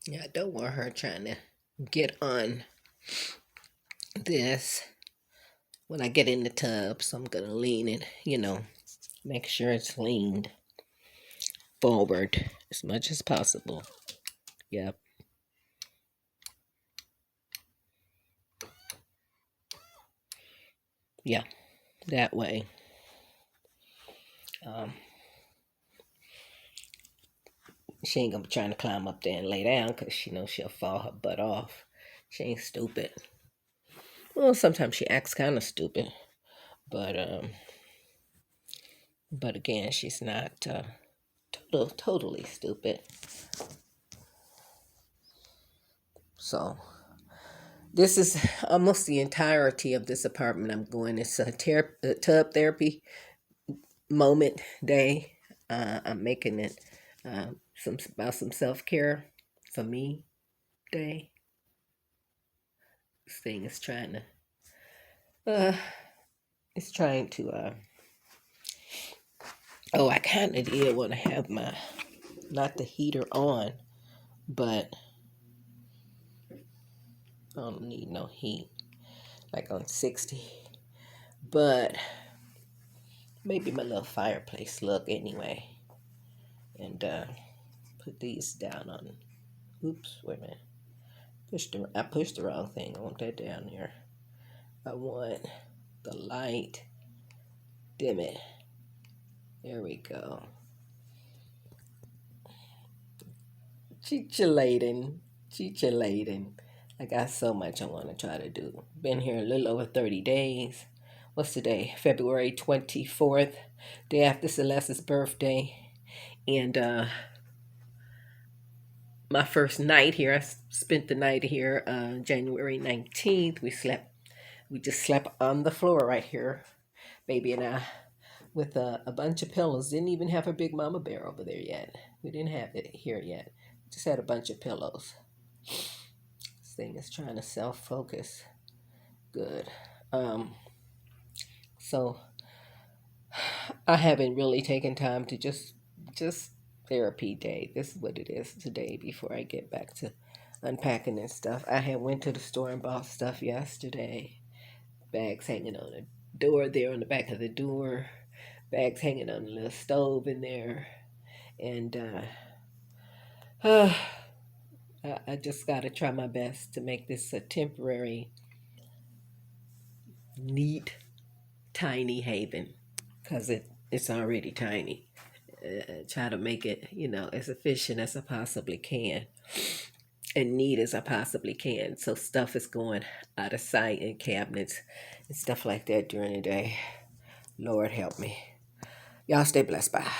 Yeah, I don't want her trying to get on this when I get in the tub. So I'm gonna lean it, make sure it's leaned forward as much as possible. Yep. Yeah, that way. Um, she ain't gonna be trying to climb up there and lay down because she knows she'll fall her butt off. She ain't stupid. Well, sometimes she acts kind of stupid, but but again, she's not totally stupid. So this is almost the entirety of this apartment I'm going. It's a tub therapy moment day. I'm making it some self care for me day. This thing is trying to uh it's trying to oh, I kind of did want to have my not the heater on, but I don't need no heat like on 60. But maybe my little fireplace look anyway, and put these down on. Oops, wait a minute. I pushed the wrong thing. I want that down there. I want the light. Dim it. There we go. Chichulating. Chichulating. I got so much I want to try to do. Been here a little over 30 days. What's today? February 24th, day after Celeste's birthday. And my first night here, I spent the night here January 19th. We just slept on the floor right here, baby and I, with a bunch of pillows. Didn't even have a big mama bear over there yet. We didn't have it here yet. Just had a bunch of pillows. This thing is trying to self focus. Good. So I haven't really taken time to just therapy day. This is what it is today before I get back to unpacking and stuff. I had went to the store and bought stuff yesterday. Bags hanging on the door there on the back of the door. Bags hanging on the little stove in there. And uh, I just got to try my best to make this a temporary, neat, tiny haven because it's already tiny. Try to make it, as efficient as I possibly can and neat as I possibly can. So stuff is going out of sight in cabinets and stuff like that during the day. Lord help me. Y'all stay blessed. Bye.